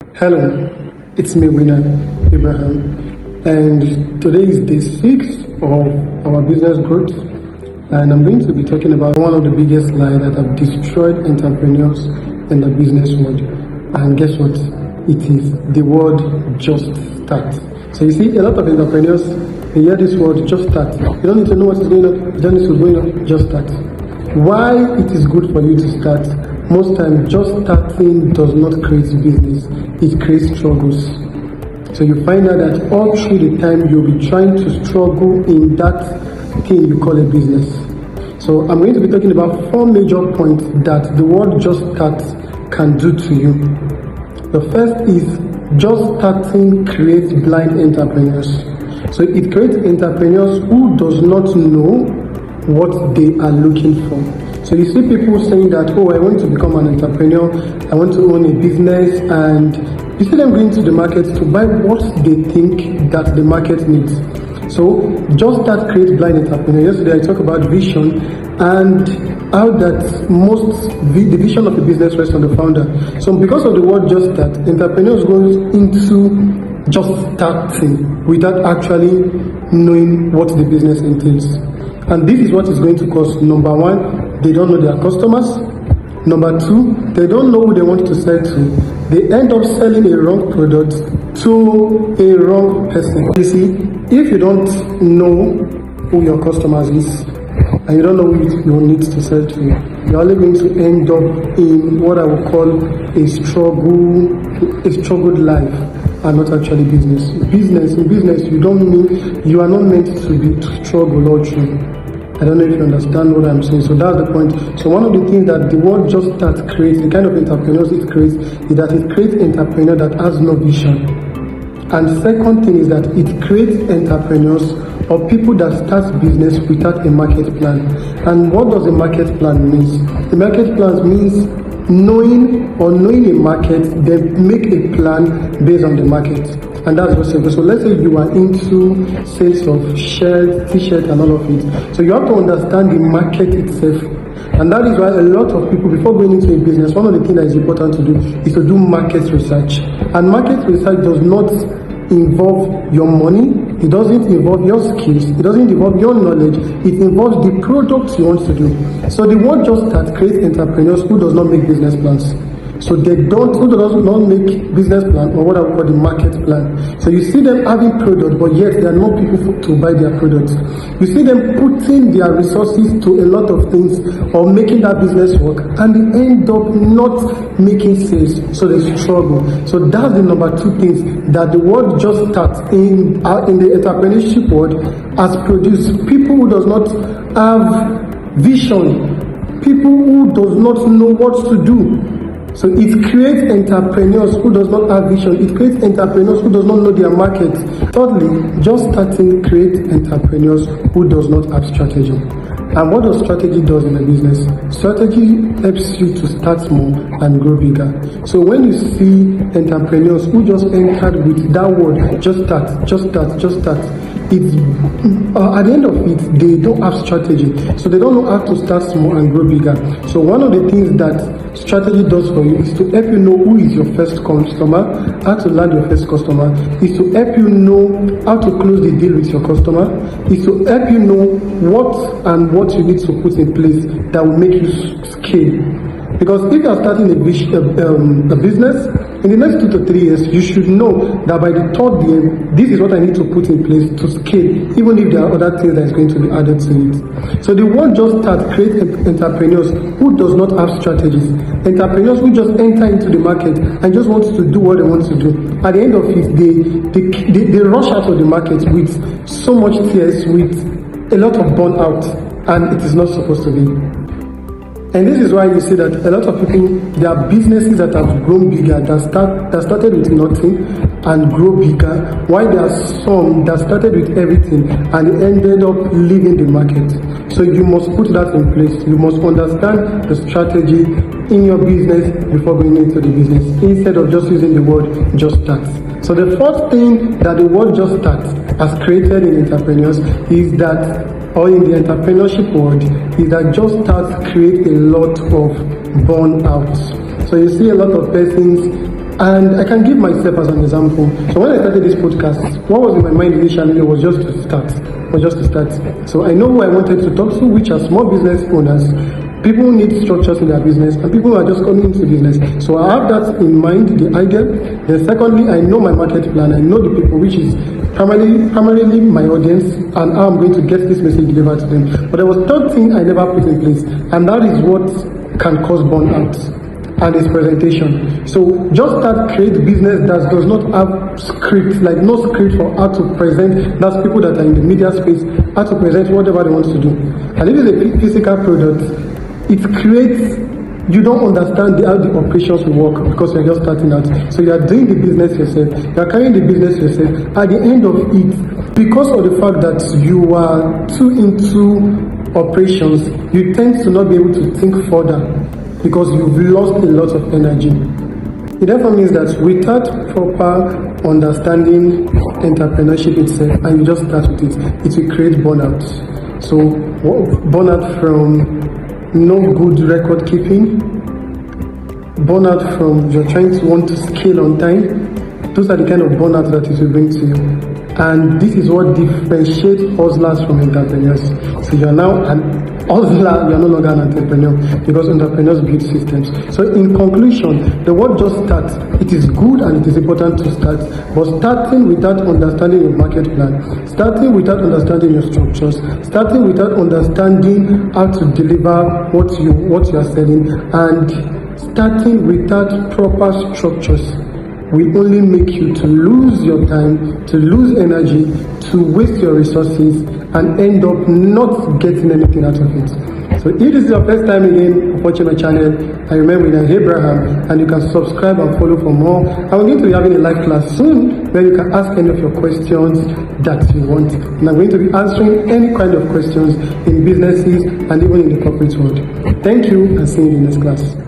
Hello, it's me, Winner Abraham, and today is day 6 of our business growth, and I'm going to be talking about one of the biggest lies that have destroyed entrepreneurs in the business world. And guess what? It is the word "just start." So you see, a lot of entrepreneurs, they hear this word "just start." You don't need to know what is going on. You don't need to go on. Just start. Why it is good for you to start? Most times, just starting does not create business, it creates struggles. So you find out that all through the time you'll be trying to struggle in that thing you call a business. So I'm going to be talking about 4 major points that the word "just start" can do to you. The first is just starting creates blind entrepreneurs. So it creates entrepreneurs who does not know what they are looking for. So you see people saying that, oh, I want to become an entrepreneur, I want to own a business, and you see them going to the market to buy what they think that the market needs. So just that creates blind entrepreneurs. Yesterday I talked about vision and how that the vision of a business rests on the founder. So because of the word "just start," entrepreneurs go into just starting without actually knowing what the business entails. And this is what is going to cause: number 1, they don't know their customers. Number 2, they don't know who they want to sell to. They end up selling a wrong product to a wrong person. You see, if you don't know who your customers is, and you don't know who you need to sell to, you're only going to end up in what I would call a struggled life, and not actually business. In business, you are not meant to struggle all through. I don't know if you understand what I'm saying. So that's the point. So one of the things that the word "just start" creates, the kind of entrepreneurs it creates, is that it creates entrepreneur that has no vision. And the second thing is that it creates entrepreneurs or people that start business without a market plan. And what does a market plan mean? The market plan means knowing a market, then make a plan based on the market. And that's what's it. So let's say you are into sales of shirts, t-shirts, and all of it. So you have to understand the market itself. And that is why a lot of people, before going into a business, one of the things that is important to do is to do market research. And market research does not involve your money, it doesn't involve your skills, it doesn't involve your knowledge, it involves the products you want to do. So the word "just start" creates entrepreneurs who does not make business plans. So who does not make business plan, or what I call the market plan. So you see them having products, but yet there are no people to buy their products. You see them putting their resources to a lot of things or making that business work, and they end up not making sales. So they struggle. So that's the number 2 things that the word "just start" in the entrepreneurship world has produced. People who does not have vision, people who does not know what to do. So it creates entrepreneurs who does not have vision. It creates entrepreneurs who does not know their market. Thirdly, just starting creates entrepreneurs who does not have strategy. And what does strategy does in a business? Strategy helps you to start small and grow bigger. So when you see entrepreneurs who just entered with that word "just start," it's at the end of it, they don't have strategy. So they don't know how to start small and grow bigger. So one of the things that strategy does for you is to help you know who is your first customer, how to land your first customer, is to help you know how to close the deal with your customer, is to help you know what you need to put in place that will make you scale. Because if you are starting a business, in the next 2 to 3 years, you should know that by the 3rd year, this is what I need to put in place to scale, even if there are other things that is going to be added to it. So the word "just start" creates entrepreneurs who does not have strategies, entrepreneurs who just enter into the market and just want to do what they want to do. At the end of it, they rush out of the market with so much tears, with a lot of burnout, and it is not supposed to be. And this is why you see that a lot of people, there are businesses that have grown bigger, that started with nothing and grow bigger, while there are some that started with everything and ended up leaving the market. So you must put that in place. You must understand the strategy in your business before going into the business, instead of just using the word "just start." So the first thing that the word "just start" has created in entrepreneurs is that, or in the entrepreneurship world, is that just start create a lot of burnout. So you see a lot of persons And I can give myself as an example. So when I started this podcast, what was in my mind initially was just to start. So I know who I wanted to talk to, which are small business owners, people who need structures in their business, and people who are just coming into business. So I have that in mind, the idea. Then secondly, I know my market plan. I know the people, which is primarily my audience, and how I'm going to get this message delivered to them. But there was third thing I never put in place, and that is what can cause burnout, and its presentation. So just start, create business that does not have script, like no script for how to present. That's people that are in the media space, how to present whatever they want to do. And if it's a physical product, it creates, you don't understand how the operations will work because you're just starting out. So you are doing the business yourself, you are carrying the business yourself. At the end of it, because of the fact that you are too into operations, you tend to not be able to think further because you've lost a lot of energy. It therefore means that without proper understanding entrepreneurship itself, and you just start with it, it will create burnout. So burnout from no good record keeping, burnout from you're trying to want to scale on time. Those are the kind of burnout that it will bring to you. And this is what differentiates hustlers from entrepreneurs. So you're now an hustler, you're no longer an entrepreneur, because entrepreneurs build systems. So in conclusion, the word just start. It is good and it is important to start, but starting without understanding your market plan, starting without understanding your structures, starting without understanding how to deliver what you are selling, and starting without proper structures will only make you to lose your time, to lose energy, to waste your resources, and end up not getting anything out of it. So if this is your first time again watching my channel, I remember I'm Abraham, and you can subscribe and follow for more. And we're going to be having a live class soon where you can ask any of your questions that you want. And I'm going to be answering any kind of questions in businesses and even in the corporate world. Thank you, and see you in the next class.